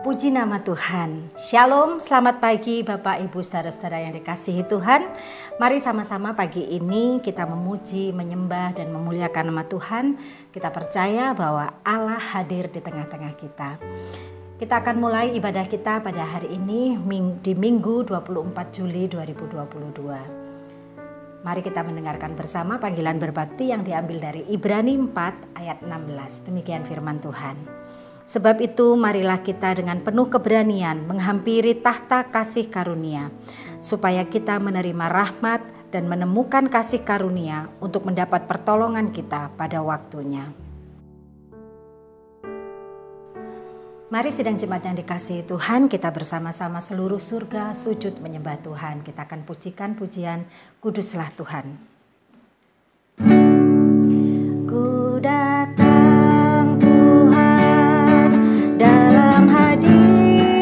Puji nama Tuhan. Shalom, selamat pagi Bapak Ibu saudara-saudara yang dikasihi Tuhan. Mari sama-sama pagi ini kita memuji, menyembah dan memuliakan nama Tuhan. Kita percaya bahwa Allah hadir di tengah-tengah kita. Kita akan mulai ibadah kita pada hari ini di Minggu 24 Juli 2022. Mari kita mendengarkan bersama panggilan berbakti yang diambil dari Ibrani 4 ayat 16. Demikian firman Tuhan. Sebab itu marilah kita dengan penuh keberanian menghampiri tahta kasih karunia, supaya kita menerima rahmat dan menemukan kasih karunia untuk mendapat pertolongan kita pada waktunya. Mari sidang jemaat yang dikasihi Tuhan, kita bersama-sama seluruh surga sujud menyembah Tuhan. Kita akan pujikan pujian Kuduslah Tuhan. Ku datang Tuhan dalam hadirat-Mu,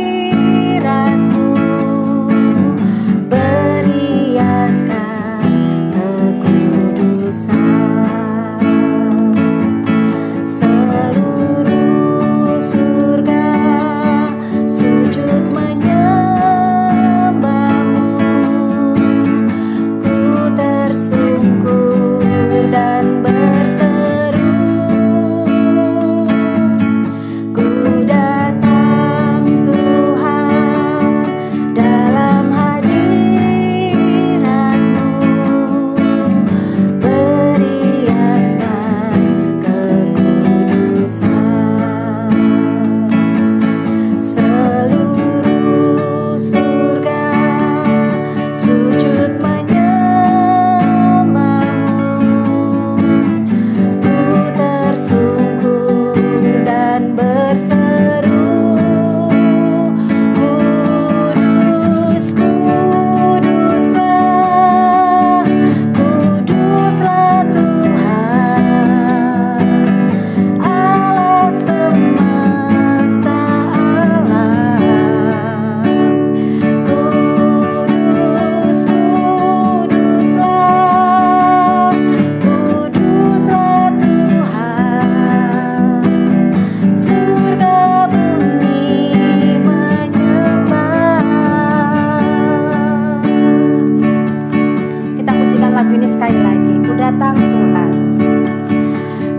beriaskan kekudusan. Seluruh surga sujud menyembah-Mu. Ku tersungkur dan berseru, ku datang Tuhan dalam hadirat-Mu, beriaskan kekudusan. Seluruh surga sujud menyembah-Mu. Ku tersungkur dan berseru, Kudus, Kuduslah, Kuduslah Tuhan, Allah semesta alam. Kudus, Kuduslah, Kuduslah Tuhan, surga bumi menyembah. Kita pujikan lagu ini sekali lagi. Ku datang Tuhan.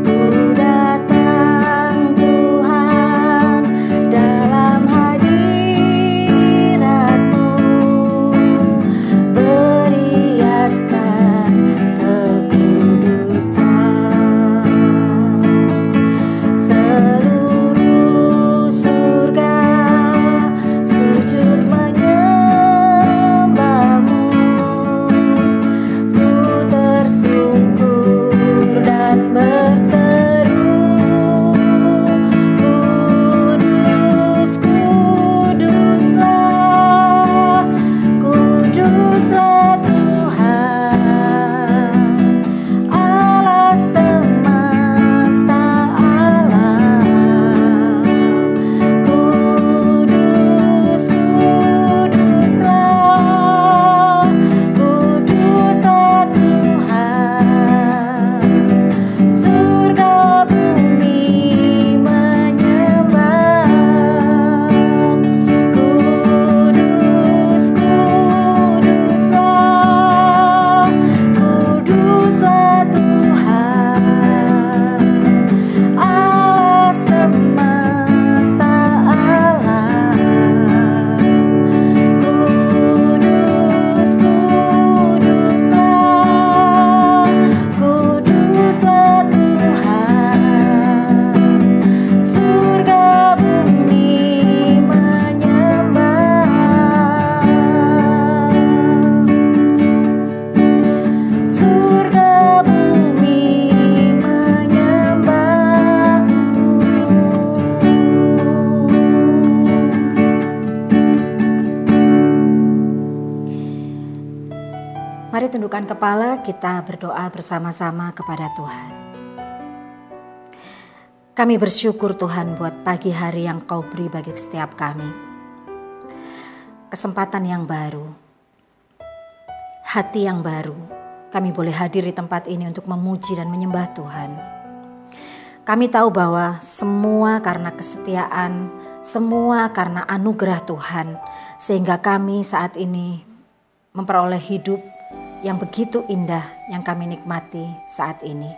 Ku datang Tuhan dalam hadirat-Mu, beriaskan kekudusan. Seluruh surga sujud menyembah-Mu. Ku tersungkur dan berseru, Kudus, Kuduslah, Kuduslah Tuhan, Allah semesta alam. Kudus, Kuduslah, Kuduslah Tuhan, surga bumi menyembah. Kudus, Kuduslah, Kuduslah Tuhan, Allah semesta alam. Kudus, Kuduslah, Kuduslah Tuhan, surga bumi menyembah. Surga bumi menyembah-Mu. Mari tundukkan kepala, kita berdoa bersama-sama kepada Tuhan. Kami bersyukur Tuhan buat pagi hari yang Kau beri bagi setiap kami. Kesempatan yang baru, hati yang baru, kami boleh hadir di tempat ini untuk memuji dan menyembah Tuhan. Kami tahu bahwa semua karena kesetiaan, semua karena anugerah Tuhan, sehingga kami saat ini memperoleh hidup yang begitu indah yang kami nikmati saat ini.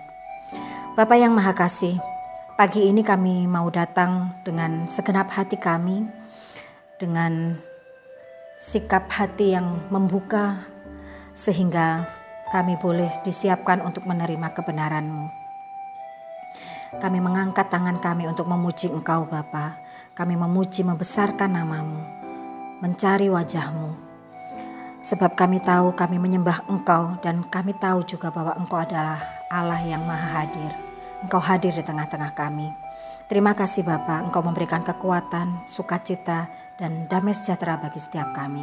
Bapa yang Maha Kasih, pagi ini kami mau datang dengan segenap hati kami, dengan sikap hati yang membuka, sehingga kami boleh disiapkan untuk menerima kebenaran-Mu. Kami mengangkat tangan kami untuk memuji Engkau Bapa. Kami memuji membesarkan nama-Mu, mencari wajah-Mu. Sebab kami tahu kami menyembah Engkau dan kami tahu juga bahwa Engkau adalah Allah yang Maha Hadir. Engkau hadir di tengah-tengah kami. Terima kasih Bapa, Engkau memberikan kekuatan, sukacita, dan damai sejahtera bagi setiap kami.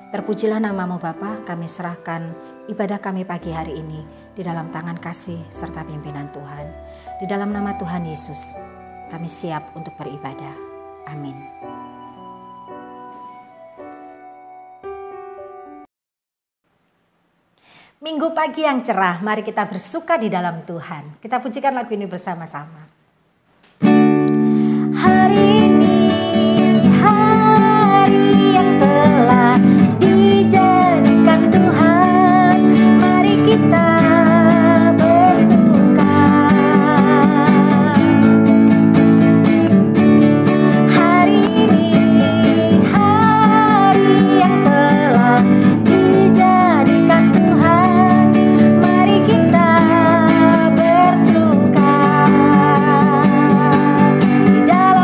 Terpujilah nama-Mu Bapa, kami serahkan ibadah kami pagi hari ini di dalam tangan kasih serta pimpinan Tuhan. Di dalam nama Tuhan Yesus, kami siap untuk beribadah. Amin. Minggu pagi yang cerah, mari kita bersuka di dalam Tuhan. Kita pujikan lagu ini bersama-sama. Hari ini, hari yang telah dijadikan Tuhan, mari kita bersuka. Hari ini, hari yang telah dijadikan Tuhan, mari kita bersuka. Di dalam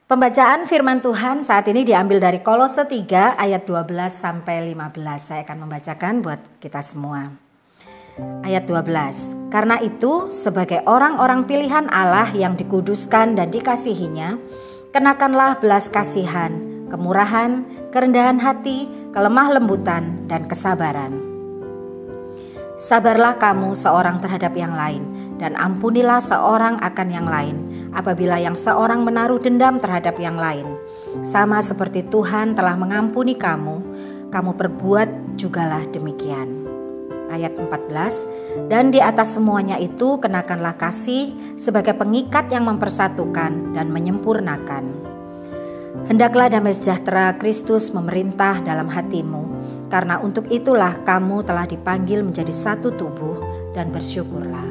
Pembacaan firman Tuhan saat ini diambil dari Kolose 3 ayat 12 sampai 15. Saya akan membacakan buat kita semua. Ayat 12. Karena itu sebagai orang-orang pilihan Allah yang dikuduskan dan dikasihinya, kenakanlah belas kasihan, kemurahan, kerendahan hati, kelemah lembutan, dan kesabaran. Sabarlah kamu seorang terhadap yang lain, dan ampunilah seorang akan yang lain, apabila yang seorang menaruh dendam terhadap yang lain. Sama seperti Tuhan telah mengampuni kamu, kamu perbuat jugalah demikian. Ayat 14, dan di atas semuanya itu kenakanlah kasih sebagai pengikat yang mempersatukan dan menyempurnakan. Hendaklah damai sejahtera Kristus memerintah dalam hatimu, karena untuk itulah kamu telah dipanggil menjadi satu tubuh dan bersyukurlah.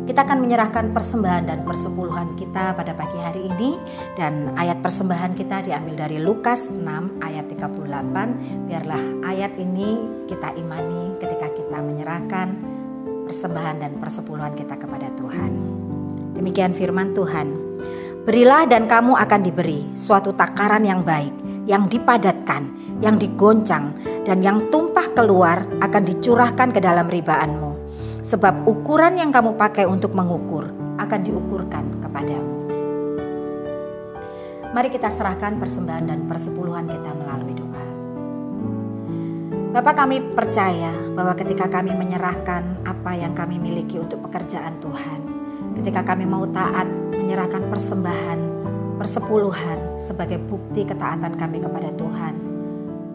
Kita akan menyerahkan persembahan dan persepuluhan kita pada pagi hari ini, dan ayat persembahan kita diambil dari Lukas 6 ayat 38. Biarlah ayat ini kita imani ketika kita menyerahkan persembahan dan persepuluhan kita kepada Tuhan. Demikian firman Tuhan. Berilah dan kamu akan diberi suatu takaran yang baik, yang dipadatkan, yang digoncang, dan yang tumpah keluar akan dicurahkan ke dalam ribaanmu. Sebab ukuran yang kamu pakai untuk mengukur akan diukurkan kepadamu. Mari kita serahkan persembahan dan persepuluhan kita melalui doa. Bapa, kami percaya bahwa ketika kami menyerahkan apa yang kami miliki untuk pekerjaan Tuhan, ketika kami mau taat menyerahkan persembahan, persepuluhan sebagai bukti ketaatan kami kepada Tuhan,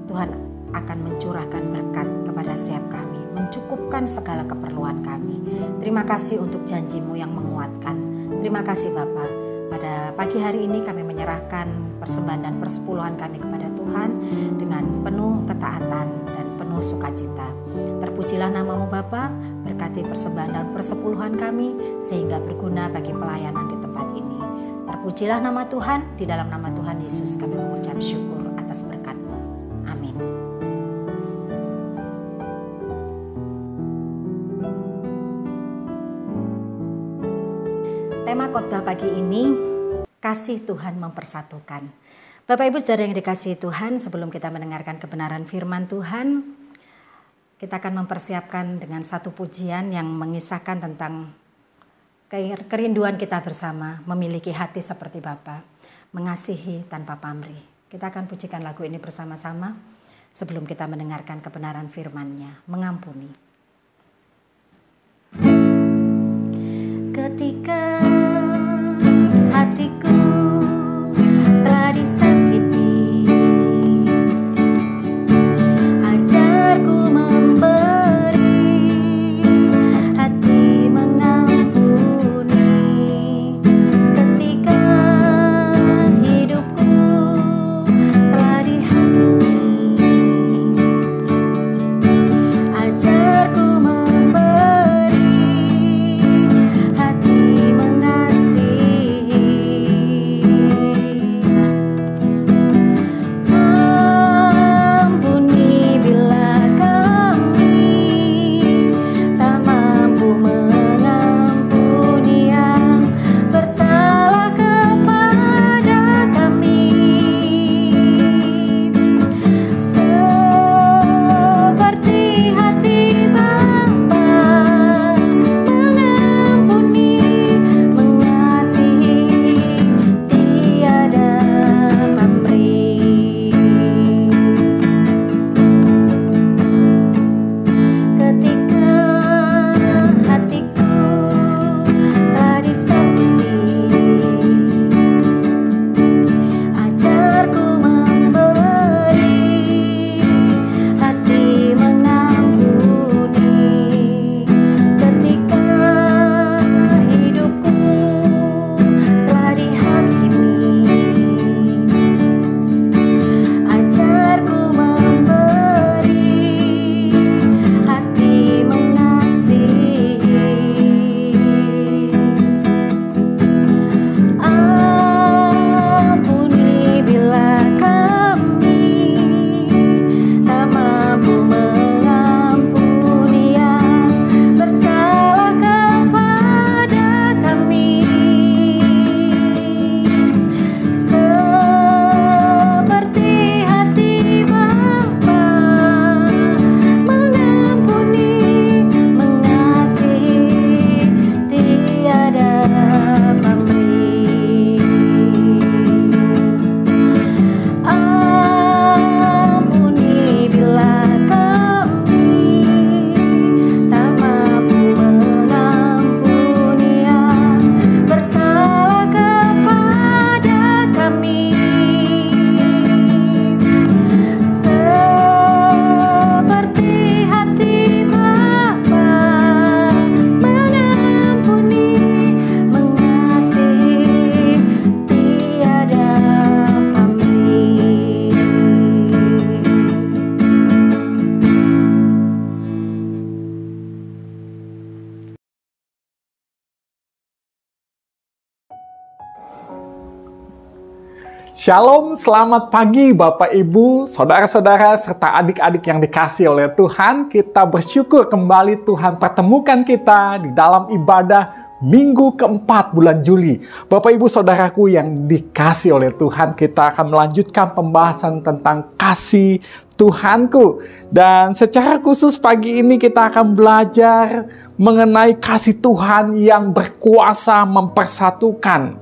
Tuhan akan mencurahkan berkat kepada setiap kami, mencukupkan segala keperluan kami. Terima kasih untuk janji-Mu yang menguatkan. Terima kasih Bapa. Pada pagi hari ini kami menyerahkan persembahan dan persepuluhan kami kepada Tuhan dengan penuh ketaatan dan penuh sukacita. Terpujilah nama-Mu Bapa, berkati persembahan dan persepuluhan kami sehingga berguna bagi pelayanan di tempat ini. Terpujilah nama Tuhan, di dalam nama Tuhan Yesus kami mengucap syukur atas berkat-Mu. Amin. Tema khotbah pagi ini, kasih Tuhan mempersatukan. Bapak Ibu Saudara yang dikasihi Tuhan, sebelum kita mendengarkan kebenaran firman Tuhan, kita akan mempersiapkan dengan satu pujian yang mengisahkan tentang kerinduan kita bersama, memiliki hati seperti Bapa, mengasihi tanpa pamrih. Kita akan pujikan lagu ini bersama-sama sebelum kita mendengarkan kebenaran firman-Nya, mengampuni. Ketika hatiku telah disakiti, ajarku memberi hati mengampuni. Ketika hidupku telah dihakimi, ajarku memberi hati mengampuni. Shalom, selamat pagi Bapak Ibu, saudara-saudara, serta adik-adik yang dikasihi oleh Tuhan. Kita bersyukur kembali Tuhan pertemukan kita di dalam ibadah minggu keempat bulan Juli. Bapak Ibu saudaraku yang dikasihi oleh Tuhan, kita akan melanjutkan pembahasan tentang kasih Tuhanku. Dan secara khusus pagi ini kita akan belajar mengenai kasih Tuhan yang berkuasa mempersatukan.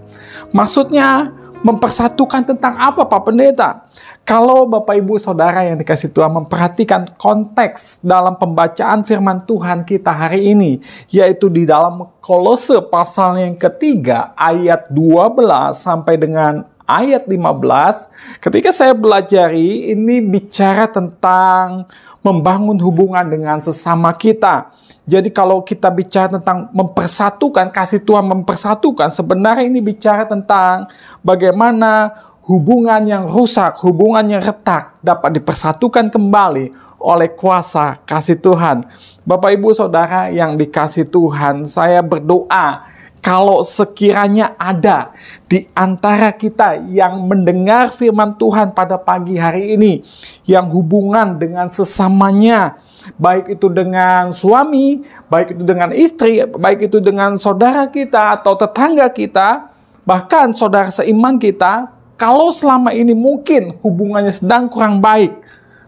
Maksudnya, mempersatukan tentang apa Pak Pendeta? Kalau Bapak Ibu Saudara yang dikasih Tuhan memperhatikan konteks dalam pembacaan firman Tuhan kita hari ini, yaitu di dalam Kolose pasal yang ketiga ayat 12 sampai dengan ayat 15, ketika saya belajari ini bicara tentang membangun hubungan dengan sesama kita. Jadi kalau kita bicara tentang mempersatukan, kasih Tuhan mempersatukan, sebenarnya ini bicara tentang bagaimana hubungan yang rusak, hubungan yang retak dapat dipersatukan kembali oleh kuasa kasih Tuhan. Bapak Ibu Saudara yang dikasih Tuhan, saya berdoa kalau sekiranya ada di antara kita yang mendengar firman Tuhan pada pagi hari ini, yang hubungan dengan sesamanya, baik itu dengan suami, baik itu dengan istri, baik itu dengan saudara kita atau tetangga kita, bahkan saudara seiman kita, kalau selama ini mungkin hubungannya sedang kurang baik,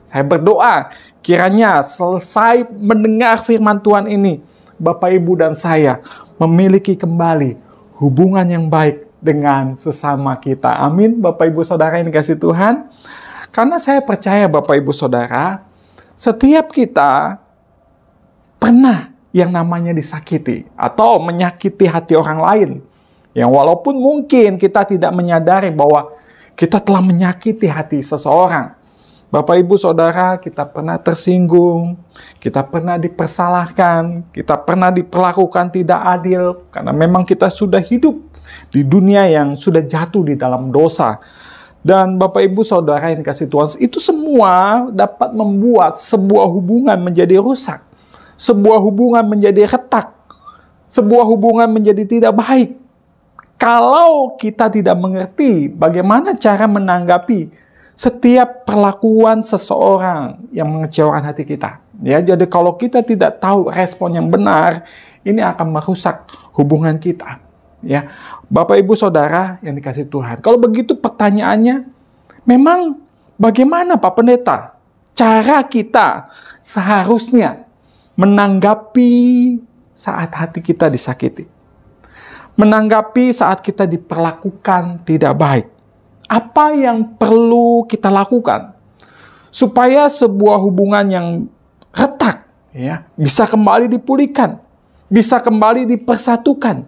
saya berdoa kiranya selesai mendengar firman Tuhan ini, Bapak Ibu dan saya memiliki kembali hubungan yang baik dengan sesama kita. Amin, Bapak Ibu Saudara yang dikasih Tuhan. Karena saya percaya Bapak Ibu Saudara, setiap kita pernah yang namanya disakiti atau menyakiti hati orang lain. Yang walaupun mungkin kita tidak menyadari bahwa kita telah menyakiti hati seseorang. Bapak Ibu Saudara, kita pernah tersinggung, kita pernah dipersalahkan, kita pernah diperlakukan tidak adil, karena memang kita sudah hidup di dunia yang sudah jatuh di dalam dosa. Dan Bapak Ibu Saudara yang dikasih Tuhan, itu semua dapat membuat sebuah hubungan menjadi rusak, sebuah hubungan menjadi retak, sebuah hubungan menjadi tidak baik. Kalau kita tidak mengerti bagaimana cara menanggapi setiap perlakuan seseorang yang mengecewakan hati kita. Ya, jadi kalau kita tidak tahu respon yang benar, ini akan merusak hubungan kita. Ya, Bapak Ibu Saudara yang dikasih Tuhan. Kalau begitu pertanyaannya, memang bagaimana Pak Pendeta cara kita seharusnya menanggapi saat hati kita disakiti? Menanggapi saat kita diperlakukan tidak baik. Apa yang perlu kita lakukan supaya sebuah hubungan yang retak ya bisa kembali dipulihkan, bisa kembali dipersatukan?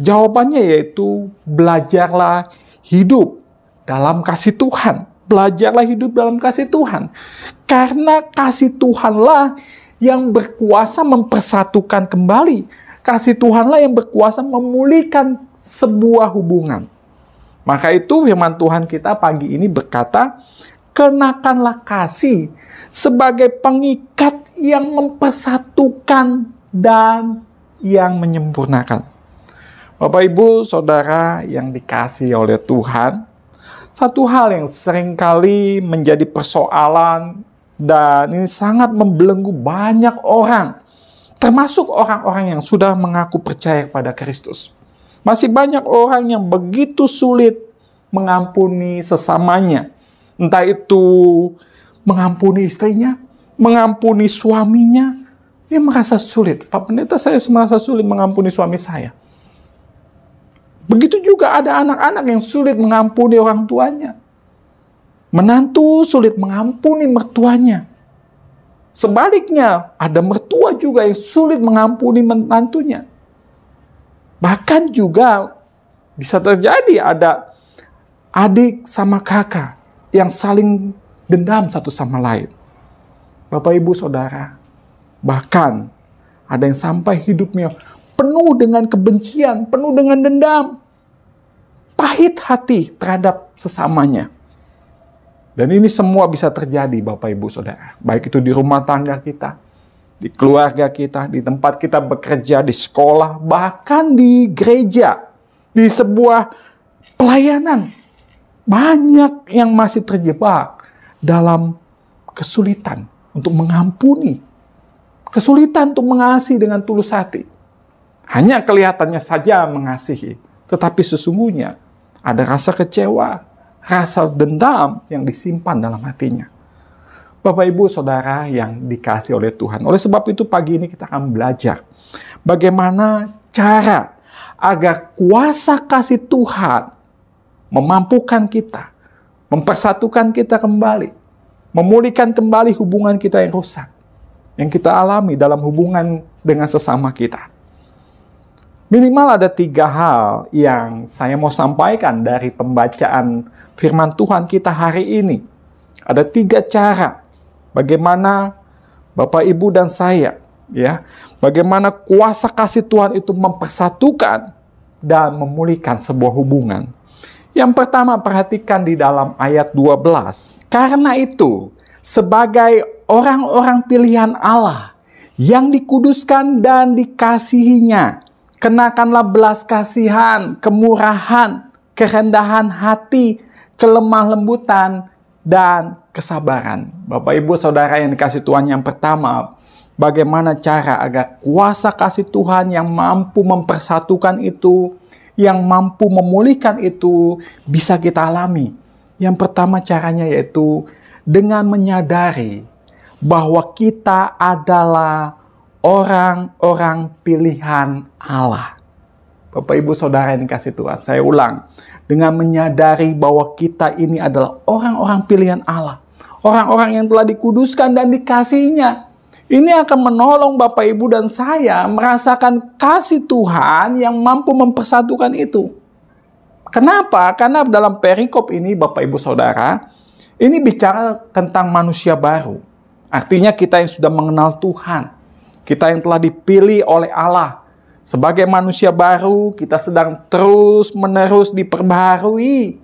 Jawabannya yaitu belajarlah hidup dalam kasih Tuhan. Belajarlah hidup dalam kasih Tuhan. Karena kasih Tuhanlah yang berkuasa mempersatukan kembali. Kasih Tuhanlah yang berkuasa memulihkan sebuah hubungan. Maka itu firman Tuhan kita pagi ini berkata, kenakanlah kasih sebagai pengikat yang mempersatukan dan yang menyempurnakan. Bapak Ibu Saudara yang dikasihi oleh Tuhan, satu hal yang seringkali menjadi persoalan dan ini sangat membelenggu banyak orang, termasuk orang-orang yang sudah mengaku percaya kepada Kristus. Masih banyak orang yang begitu sulit mengampuni sesamanya. Entah itu mengampuni istrinya, mengampuni suaminya. Dia merasa sulit. Pak Pendeta, saya merasa sulit mengampuni suami saya. Begitu juga ada anak-anak yang sulit mengampuni orang tuanya. Menantu sulit mengampuni mertuanya. Sebaliknya, ada mertua juga yang sulit mengampuni menantunya. Bahkan juga bisa terjadi ada adik sama kakak yang saling dendam satu sama lain. Bapak Ibu Saudara, bahkan ada yang sampai hidupnya penuh dengan kebencian, penuh dengan dendam, pahit hati terhadap sesamanya. Dan ini semua bisa terjadi Bapak Ibu Saudara, baik itu di rumah tangga kita, di keluarga kita, di tempat kita bekerja, di sekolah, bahkan di gereja, di sebuah pelayanan. banyak yang masih terjebak dalam kesulitan untuk mengampuni, kesulitan untuk mengasihi dengan tulus hati. Hanya kelihatannya saja mengasihi, tetapi sesungguhnya ada rasa kecewa, rasa dendam yang disimpan dalam hatinya. Bapak, Ibu, Saudara yang dikasihi oleh Tuhan. Oleh sebab itu pagi ini kita akan belajar bagaimana cara agar kuasa kasih Tuhan memampukan kita, mempersatukan kita kembali, memulihkan kembali hubungan kita yang rusak, yang kita alami dalam hubungan dengan sesama kita. Minimal ada 3 hal yang saya mau sampaikan dari pembacaan firman Tuhan kita hari ini. Ada 3 cara bagaimana Bapak, Ibu, dan saya, ya, bagaimana kuasa kasih Tuhan itu mempersatukan dan memulihkan sebuah hubungan. Yang pertama, perhatikan di dalam ayat 12. Karena itu, sebagai orang-orang pilihan Allah yang dikuduskan dan dikasihinya, kenakanlah belas kasihan, kemurahan, kerendahan hati, kelemah lembutan, dan kesabaran. Bapak, Ibu, Saudara yang dikasihi Tuhan, yang pertama, bagaimana cara agar kuasa kasih Tuhan yang mampu mempersatukan itu, yang mampu memulihkan itu, bisa kita alami. Yang pertama caranya yaitu dengan menyadari bahwa kita adalah orang-orang pilihan Allah. Bapak, Ibu, Saudara yang dikasihi Tuhan, saya ulang. Dengan menyadari bahwa kita ini adalah orang-orang pilihan Allah. Orang-orang yang telah dikuduskan dan dikasihinya. Ini akan menolong Bapak, Ibu, dan saya merasakan kasih Tuhan yang mampu mempersatukan itu. Kenapa? Karena dalam perikop ini, Bapak, Ibu, Saudara, ini bicara tentang manusia baru. Artinya kita yang sudah mengenal Tuhan. Kita yang telah dipilih oleh Allah. Sebagai manusia baru, kita sedang terus-menerus diperbaharui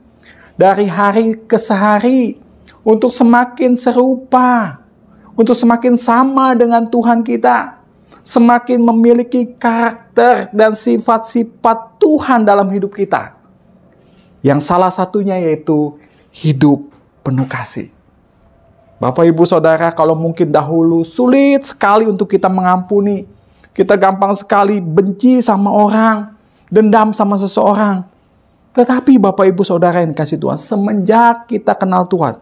dari hari ke hari untuk semakin serupa, untuk semakin sama dengan Tuhan kita, semakin memiliki karakter dan sifat-sifat Tuhan dalam hidup kita. Yang salah satunya yaitu hidup penuh kasih. Bapak, Ibu, Saudara, kalau mungkin dahulu sulit sekali untuk kita mengampuni, kita gampang sekali benci sama orang, dendam sama seseorang. Tetapi Bapak, Ibu, Saudara yang dikasihi Tuhan, semenjak kita kenal Tuhan,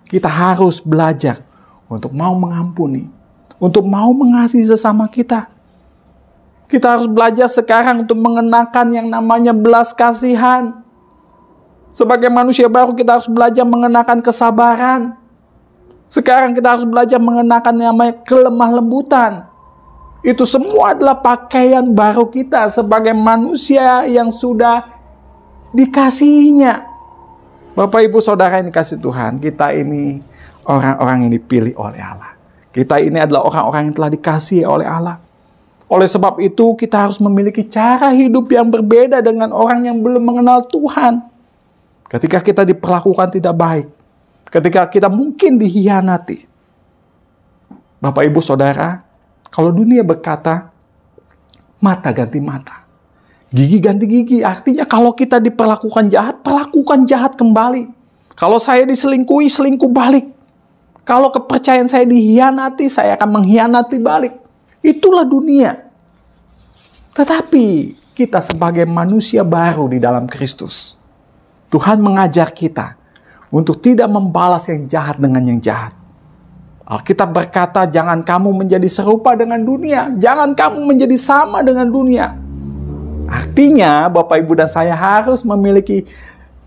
kita harus belajar untuk mau mengampuni, untuk mau mengasihi sesama kita. Kita harus belajar sekarang untuk mengenakan yang namanya belas kasihan. Sebagai manusia baru kita harus belajar mengenakan kesabaran. Sekarang kita harus belajar mengenakan yang namanya kelemah lembutan. Itu semua adalah pakaian baru kita sebagai manusia yang sudah dikasihinya. Bapak, Ibu, Saudara yang dikasihi Tuhan, kita ini orang-orang yang dipilih oleh Allah. Kita ini adalah orang-orang yang telah dikasihi oleh Allah. Oleh sebab itu kita harus memiliki cara hidup yang berbeda dengan orang yang belum mengenal Tuhan. Ketika kita diperlakukan tidak baik, ketika kita mungkin dihianati. Bapak, Ibu, Saudara, kalau dunia berkata, mata ganti mata, gigi ganti gigi, artinya kalau kita diperlakukan jahat, perlakukan jahat kembali. Kalau saya diselingkuhi, selingkuh balik. Kalau kepercayaan saya dihianati, saya akan mengkhianati balik. Itulah dunia. Tetapi kita sebagai manusia baru di dalam Kristus, Tuhan mengajar kita untuk tidak membalas yang jahat dengan yang jahat. Alkitab berkata, jangan kamu menjadi serupa dengan dunia. Jangan kamu menjadi sama dengan dunia. Artinya, Bapak, Ibu, dan saya harus memiliki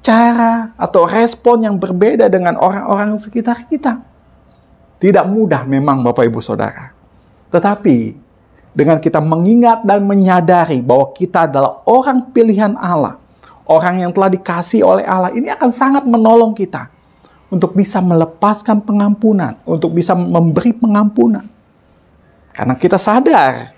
cara atau respon yang berbeda dengan orang-orang sekitar kita. Tidak mudah memang, Bapak, Ibu, Saudara. Tetapi, dengan kita mengingat dan menyadari bahwa kita adalah orang pilihan Allah, orang yang telah dikasihi oleh Allah, ini akan sangat menolong kita untuk bisa melepaskan pengampunan, untuk bisa memberi pengampunan. Karena kita sadar,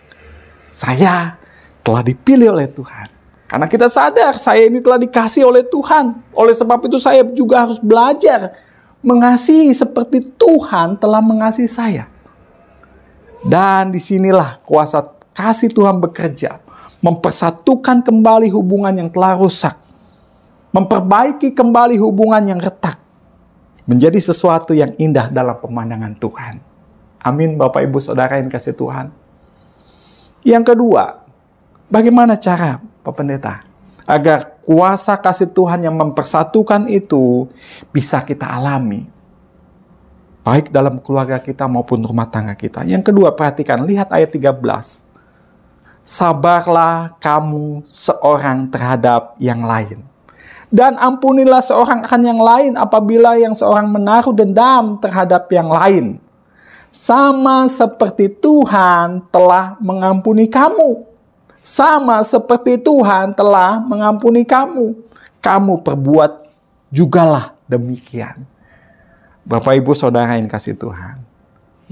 saya telah dipilih oleh Tuhan. Karena kita sadar, saya ini telah dikasihi oleh Tuhan. Oleh sebab itu saya juga harus belajar mengasihi seperti Tuhan telah mengasihi saya. Dan disinilah kuasa kasih Tuhan bekerja, mempersatukan kembali hubungan yang telah rusak. memperbaiki kembali hubungan yang retak menjadi sesuatu yang indah dalam pemandangan Tuhan. Amin, Bapak Ibu Saudara yang kasih Tuhan. Yang kedua, bagaimana cara Pak Pendeta agar kuasa kasih Tuhan yang mempersatukan itu bisa kita alami, baik dalam keluarga kita maupun rumah tangga kita. Yang kedua, perhatikan, lihat ayat 13. Sabarlah kamu seorang terhadap yang lain, dan ampunilah seorang akan yang lain apabila yang seorang menaruh dendam terhadap yang lain. Sama seperti Tuhan telah mengampuni kamu. Sama seperti Tuhan telah mengampuni kamu. Kamu perbuat jugalah demikian. Bapak Ibu Saudara yang kasih Tuhan.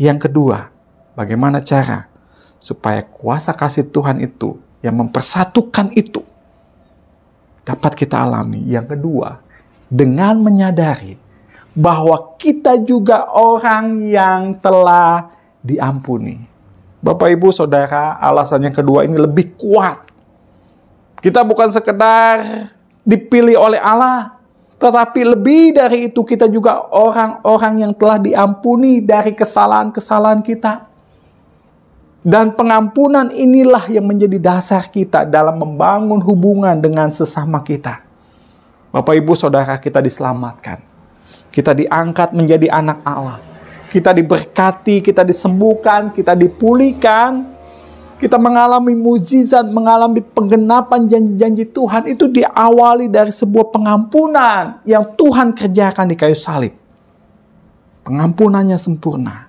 Yang kedua, bagaimana cara supaya kuasa kasih Tuhan itu yang mempersatukan itu dapat kita alami. Yang kedua, dengan menyadari bahwa kita juga orang yang telah diampuni. Bapak Ibu Saudara, alasan yang kedua ini lebih kuat. Kita bukan sekedar dipilih oleh Allah, tetapi lebih dari itu kita juga orang-orang yang telah diampuni dari kesalahan-kesalahan kita. Dan pengampunan inilah yang menjadi dasar kita dalam membangun hubungan dengan sesama kita. Bapak Ibu Saudara, kita diselamatkan. Kita diangkat menjadi anak Allah. Kita diberkati, kita disembuhkan, kita dipulihkan. Kita mengalami mujizat, mengalami penggenapan janji-janji Tuhan. Itu diawali dari sebuah pengampunan yang Tuhan kerjakan di kayu salib. Pengampunannya sempurna.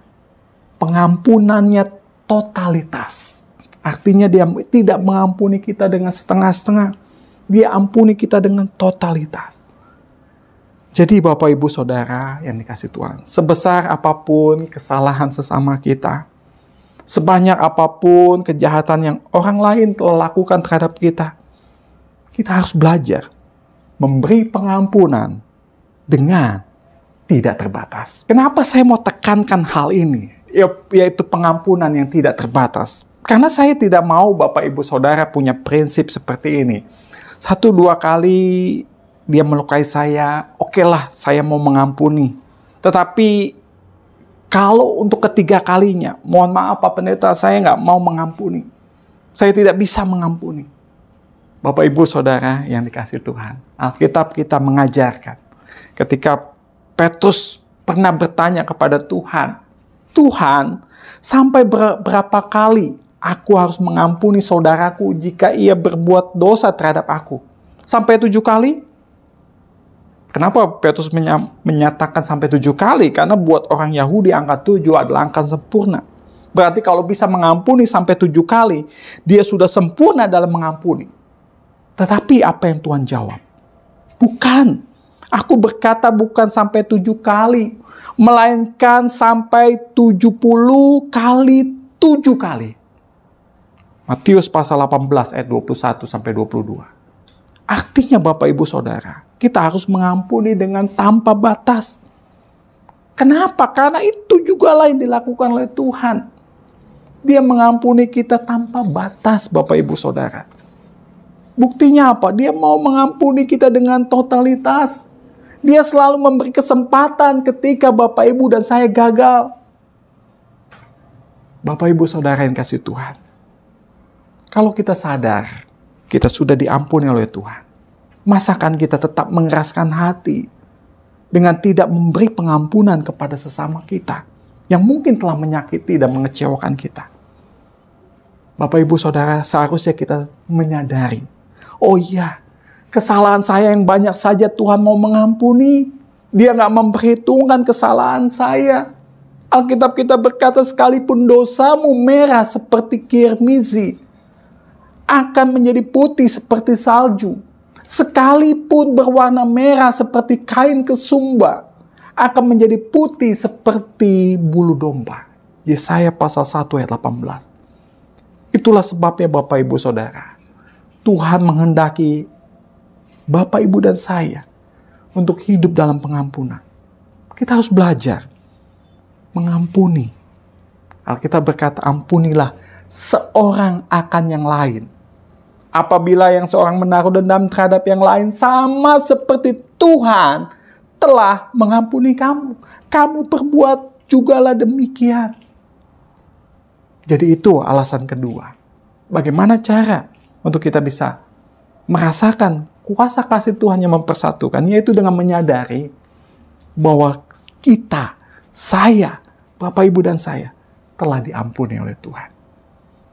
Pengampunannya totalitas. Artinya dia tidak mengampuni kita dengan setengah-setengah. Dia ampuni kita dengan totalitas. Jadi Bapak Ibu Saudara yang dikasih Tuhan, sebesar apapun kesalahan sesama kita, sebanyak apapun kejahatan yang orang lain telah lakukan terhadap kita, kita harus belajar memberi pengampunan dengan tidak terbatas. Kenapa saya mau tekankan hal ini? Yaitu pengampunan yang tidak terbatas. Karena saya tidak mau Bapak Ibu Saudara punya prinsip seperti ini. 1-2 kali dia melukai saya, okelah saya mau mengampuni. Tetapi kalau untuk ketiga kalinya, mohon maaf Pak Pendeta, saya nggak mau mengampuni. Saya tidak bisa mengampuni. Bapak Ibu Saudara yang dikasih Tuhan, Alkitab kita mengajarkan. Ketika Petrus pernah bertanya kepada Tuhan, Tuhan, sampai berapa kali aku harus mengampuni saudaraku jika ia berbuat dosa terhadap aku? Sampai 7 kali? Kenapa Petrus menyatakan sampai 7 kali? Karena buat orang Yahudi angka 7 adalah angka sempurna. Berarti kalau bisa mengampuni sampai 7 kali, dia sudah sempurna dalam mengampuni. Tetapi apa yang Tuhan jawab? Bukan. Aku berkata bukan sampai 7 kali. Melainkan sampai 70 kali 7 kali. Matius pasal 18 ayat 21 sampai 22. Artinya Bapak Ibu Saudara, kita harus mengampuni dengan tanpa batas. Kenapa? Karena itu juga lah yang dilakukan oleh Tuhan. Dia mengampuni kita tanpa batas Bapak Ibu Saudara. Buktinya apa? Dia mau mengampuni kita dengan totalitas. Dia selalu memberi kesempatan ketika Bapak Ibu dan saya gagal. Bapak Ibu Saudara yang kasih Tuhan. Kalau kita sadar, kita sudah diampuni oleh Tuhan. Masakan kita tetap mengeraskan hati dengan tidak memberi pengampunan kepada sesama kita yang mungkin telah menyakiti dan mengecewakan kita. Bapak Ibu Saudara, seharusnya kita menyadari, oh iya, kesalahan saya yang banyak saja Tuhan mau mengampuni. Dia gak memperhitungkan kesalahan saya. Alkitab kita berkata, sekalipun dosamu merah seperti kirmizi, akan menjadi putih seperti salju. Sekalipun berwarna merah seperti kain kesumba, akan menjadi putih seperti bulu domba. Yesaya pasal 1 ayat 18. Itulah sebabnya Bapak Ibu Saudara, Tuhan menghendaki Bapak Ibu dan saya untuk hidup dalam pengampunan. Kita harus belajar mengampuni. Alkitab berkata, ampunilah seorang akan yang lain Apabila yang seorang menaruh dendam terhadap yang lain, sama seperti Tuhan telah mengampuni kamu. Kamu perbuat jugalah demikian. Jadi itu alasan kedua. Bagaimana cara untuk kita bisa merasakan kuasa kasih Tuhan yang mempersatukan, yaitu dengan menyadari bahwa kita, saya, Bapak, Ibu, dan saya telah diampuni oleh Tuhan.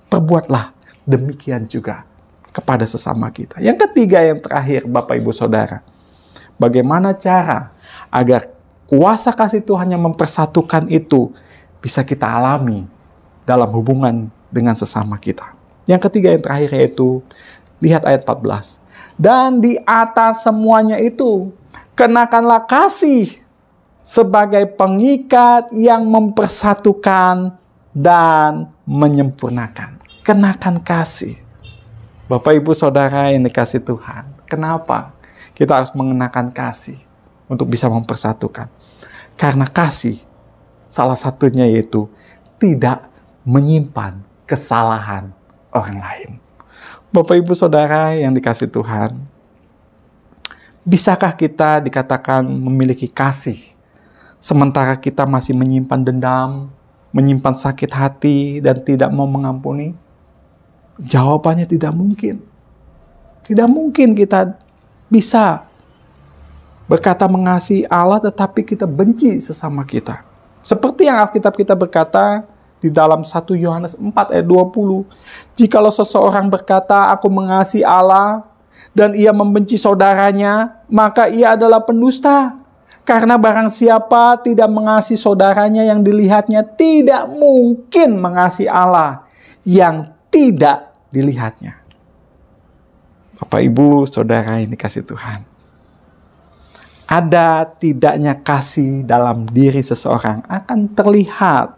Perbuatlah demikian juga kepada sesama kita. Yang ketiga, yang terakhir, Bapak, Ibu, Saudara. Bagaimana cara agar kuasa kasih Tuhan yang mempersatukan itu bisa kita alami dalam hubungan dengan sesama kita. Yang ketiga, yang terakhir, yaitu lihat ayat 14. Dan di atas semuanya itu, kenakanlah kasih sebagai pengikat yang mempersatukan dan menyempurnakan. Kenakan kasih. Bapak, Ibu, Saudara yang dikasih Tuhan, kenapa kita harus mengenakan kasih untuk bisa mempersatukan? Karena kasih, salah satunya yaitu tidak menyimpan kesalahan orang lain. Bapak, Ibu, Saudara yang dikasih Tuhan, bisakah kita dikatakan memiliki kasih sementara kita masih menyimpan dendam, menyimpan sakit hati, dan tidak mau mengampuni? Jawabannya tidak mungkin. Tidak mungkin kita bisa berkata mengasihi Allah tetapi kita benci sesama kita. Seperti yang Alkitab kita berkata di dalam 1 Yohanes 4 ayat 20. Jikalau seseorang berkata, aku mengasihi Allah, dan ia membenci saudaranya, maka ia adalah pendusta. Karena barang siapa tidak mengasihi saudaranya yang dilihatnya, tidak mungkin mengasihi Allah yang tidak dilihatnya. Bapak, Ibu, Saudara yang dikasih Tuhan. Ada tidaknya kasih dalam diri seseorang akan terlihat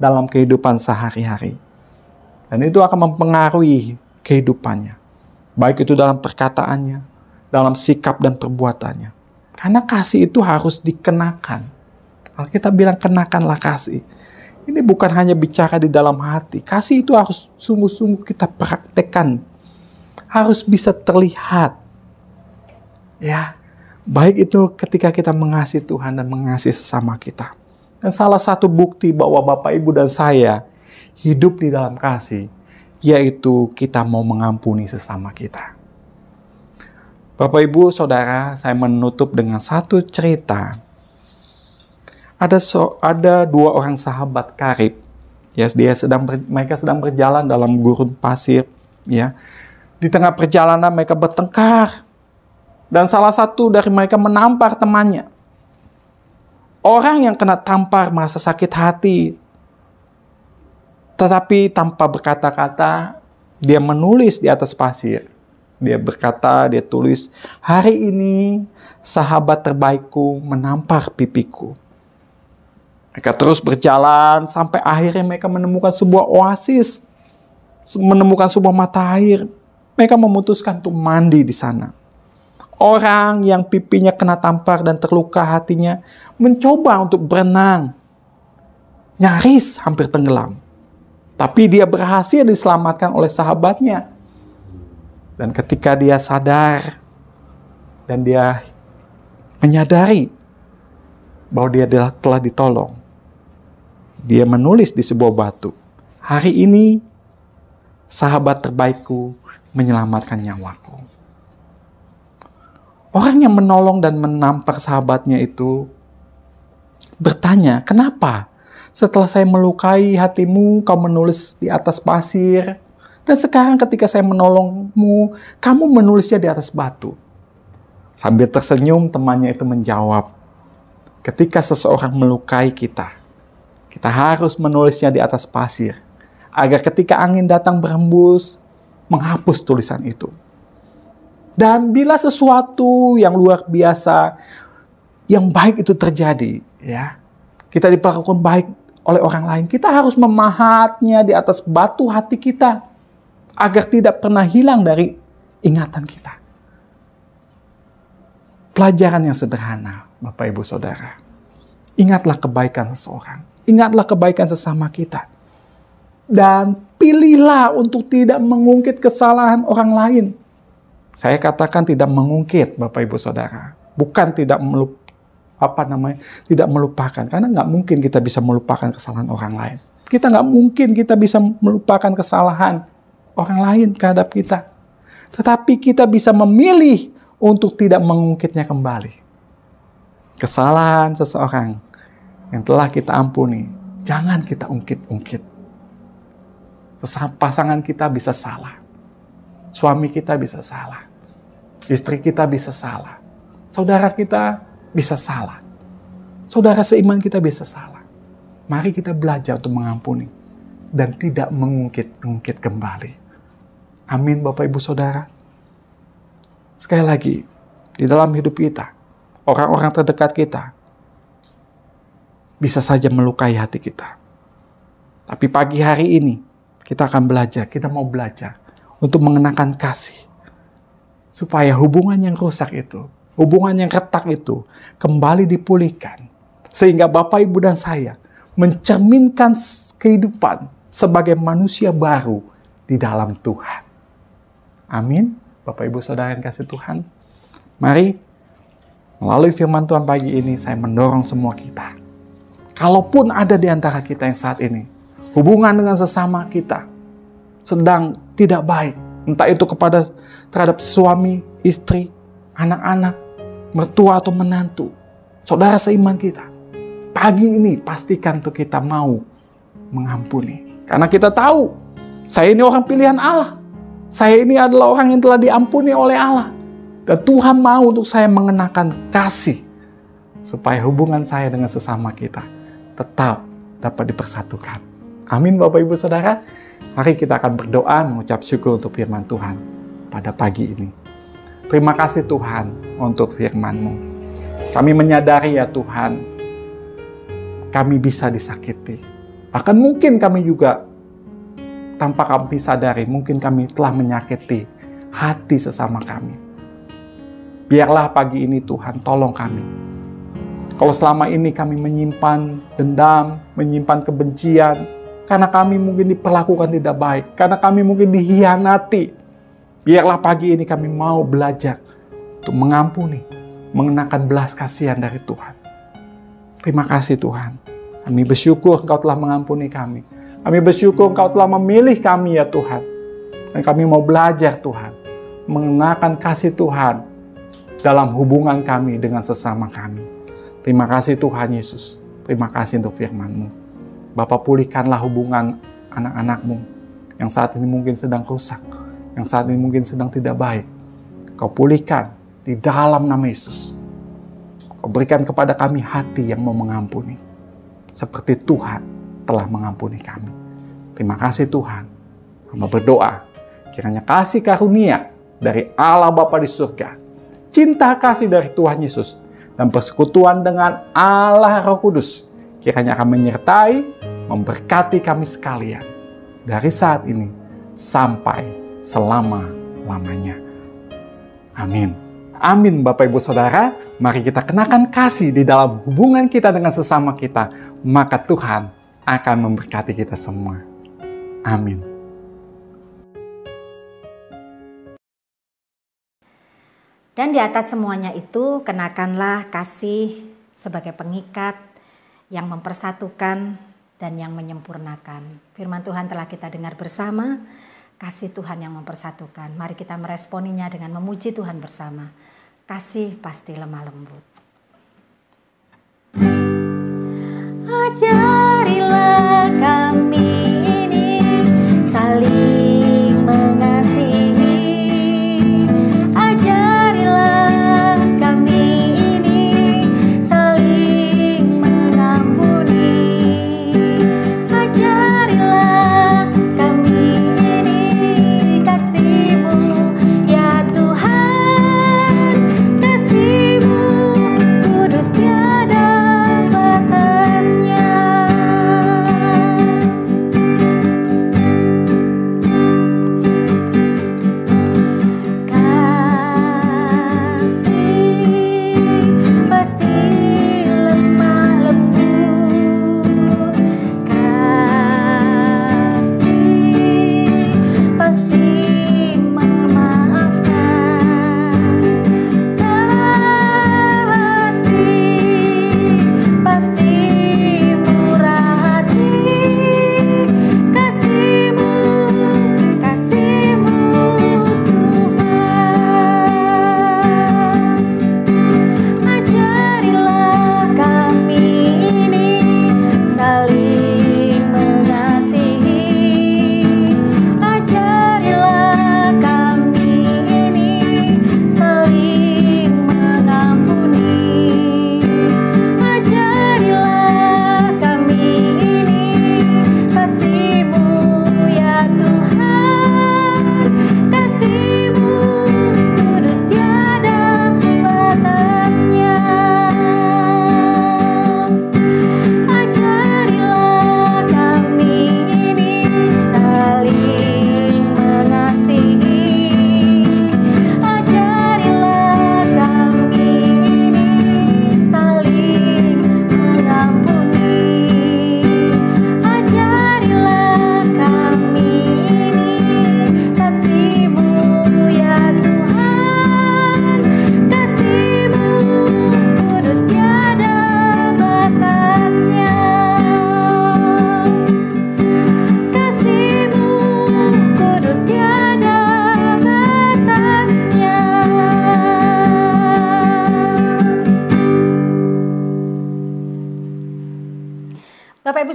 dalam kehidupan sehari-hari. Dan itu akan mempengaruhi kehidupannya. Baik itu dalam perkataannya, dalam sikap dan perbuatannya. Karena kasih itu harus dikenakan. Alkitab bilang kenakanlah kasih. Ini bukan hanya bicara di dalam hati. Kasih itu harus sungguh-sungguh kita praktekkan. Harus bisa terlihat. Ya, baik itu ketika kita mengasihi Tuhan dan mengasihi sesama kita. Dan salah satu bukti bahwa Bapak, Ibu, dan saya hidup di dalam kasih, yaitu kita mau mengampuni sesama kita. Bapak, Ibu, Saudara, saya menutup dengan satu cerita. Ada dua orang sahabat karib, ya, mereka sedang berjalan dalam gurun pasir, ya. Di tengah perjalanan mereka bertengkar, dan salah satu dari mereka menampar temannya. Orang yang kena tampar merasa sakit hati, tetapi tanpa berkata-kata, dia menulis di atas pasir. Dia berkata, dia tulis, hari ini sahabat terbaikku menampar pipiku. Mereka terus berjalan sampai akhirnya mereka menemukan sebuah oasis, menemukan sebuah mata air. Mereka memutuskan untuk mandi di sana. Orang yang pipinya kena tampar dan terluka hatinya mencoba untuk berenang. Nyaris hampir tenggelam. Tapi dia berhasil diselamatkan oleh sahabatnya. Dan ketika dia sadar dan dia menyadari bahwa dia telah ditolong, dia menulis di sebuah batu, hari ini sahabat terbaikku menyelamatkan nyawaku. Orang yang menolong dan menampar sahabatnya itu bertanya, kenapa setelah saya melukai hatimu, kau menulis di atas pasir, dan sekarang ketika saya menolongmu, kamu menulisnya di atas batu? Sambil tersenyum, temannya itu menjawab, ketika seseorang melukai kita, kita harus menulisnya di atas pasir, agar ketika angin datang berhembus, menghapus tulisan itu. Dan bila sesuatu yang luar biasa, yang baik itu terjadi, ya, kita diperlakukan baik oleh orang lain, kita harus memahatnya di atas batu hati kita, agar tidak pernah hilang dari ingatan kita. Pelajaran yang sederhana, Bapak, Ibu, Saudara. Ingatlah kebaikan seseorang. Ingatlah kebaikan sesama kita. Dan pilihlah untuk tidak mengungkit kesalahan orang lain. Saya katakan tidak mengungkit, Bapak Ibu Saudara. Bukan tidak tidak melupakan. Karena nggak mungkin kita bisa melupakan kesalahan orang lain. Kita nggak mungkin kita bisa melupakan kesalahan orang lain terhadap kita. Tetapi kita bisa memilih untuk tidak mengungkitnya kembali. Kesalahan seseorang yang telah kita ampuni, jangan kita ungkit-ungkit. Pasangan kita bisa salah. Suami kita bisa salah. Istri kita bisa salah. Saudara kita bisa salah. Saudara seiman kita bisa salah. Mari kita belajar untuk mengampuni dan tidak mengungkit-ungkit kembali. Amin, Bapak Ibu Saudara. Sekali lagi, di dalam hidup kita, orang-orang terdekat kita bisa saja melukai hati kita. Tapi pagi hari ini, kita mau belajar untuk mengenakan kasih. Supaya hubungan yang rusak itu, hubungan yang retak itu, kembali dipulihkan. Sehingga Bapak, Ibu, dan saya mencerminkan kehidupan sebagai manusia baru di dalam Tuhan. Amin. Bapak, Ibu, Saudara yang kasih Tuhan. Mari, melalui firman Tuhan pagi ini, saya mendorong semua kita. Kalaupun ada di antara kita yang saat ini, hubungan dengan sesama kita sedang tidak baik, entah itu terhadap suami, istri, anak-anak, mertua atau menantu, saudara seiman kita. Pagi ini pastikan tuh kita mau mengampuni. Karena kita tahu, saya ini orang pilihan Allah. Saya ini adalah orang yang telah diampuni oleh Allah. Dan Tuhan mau untuk saya mengenakan kasih. Supaya hubungan saya dengan sesama kita tetap dapat dipersatukan. Amin, Bapak Ibu Saudara. Mari kita akan berdoa mengucap syukur untuk firman Tuhan pada pagi ini. Terima kasih Tuhan untuk firman-Mu. Kami menyadari ya Tuhan, kami bisa disakiti. Bahkan mungkin kami juga tanpa kami sadari, mungkin kami telah menyakiti hati sesama kami. Biarlah pagi ini Tuhan tolong kami. Kalau selama ini kami menyimpan dendam, menyimpan kebencian, karena kami mungkin diperlakukan tidak baik, karena kami mungkin dihianati. Biarlah pagi ini kami mau belajar untuk mengampuni, mengenakan belas kasihan dari Tuhan. Terima kasih Tuhan. Kami bersyukur Engkau telah mengampuni kami. Kami bersyukur Engkau telah memilih kami ya Tuhan. Dan kami mau belajar Tuhan, mengenakan kasih Tuhan dalam hubungan kami dengan sesama kami. Terima kasih Tuhan Yesus. Terima kasih untuk firman-Mu. Bapa, pulihkanlah hubungan anak-anak-Mu yang saat ini mungkin sedang rusak, yang saat ini mungkin sedang tidak baik. Kau pulihkan di dalam nama Yesus. Kau berikan kepada kami hati yang mau mengampuni, seperti Tuhan telah mengampuni kami. Terima kasih Tuhan. Hamba berdoa, kiranya kasih karunia dari Allah Bapa di surga, cinta kasih dari Tuhan Yesus, dan persekutuan dengan Allah Roh Kudus kiranya akan menyertai, memberkati kami sekalian dari saat ini sampai selama-lamanya. Amin. Amin Bapak Ibu Saudara. Mari kita kenakan kasih di dalam hubungan kita dengan sesama kita. Maka Tuhan akan memberkati kita semua. Amin. Dan di atas semuanya itu, kenakanlah kasih sebagai pengikat yang mempersatukan dan yang menyempurnakan. Firman Tuhan telah kita dengar bersama, kasih Tuhan yang mempersatukan. Mari kita meresponinya dengan memuji Tuhan bersama. Kasih pasti lemah lembut. Ajarilah kami ini saling mengasihi. Ajarilah kami ini saling mengampuni. Ajarilah kami ini kasih-Mu ya Tuhan, kasih-Mu kudus tiada batasnya.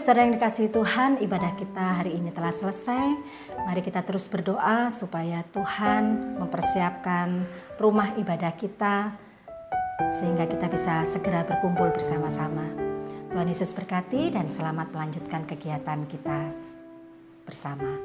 ibu saudara yang dikasihi Tuhan, ibadah kita hari ini telah selesai. Mari kita terus berdoa supaya Tuhan mempersiapkan rumah ibadah kita sehingga kita bisa segera berkumpul bersama-sama. Tuhan Yesus berkati dan selamat melanjutkan kegiatan kita bersama.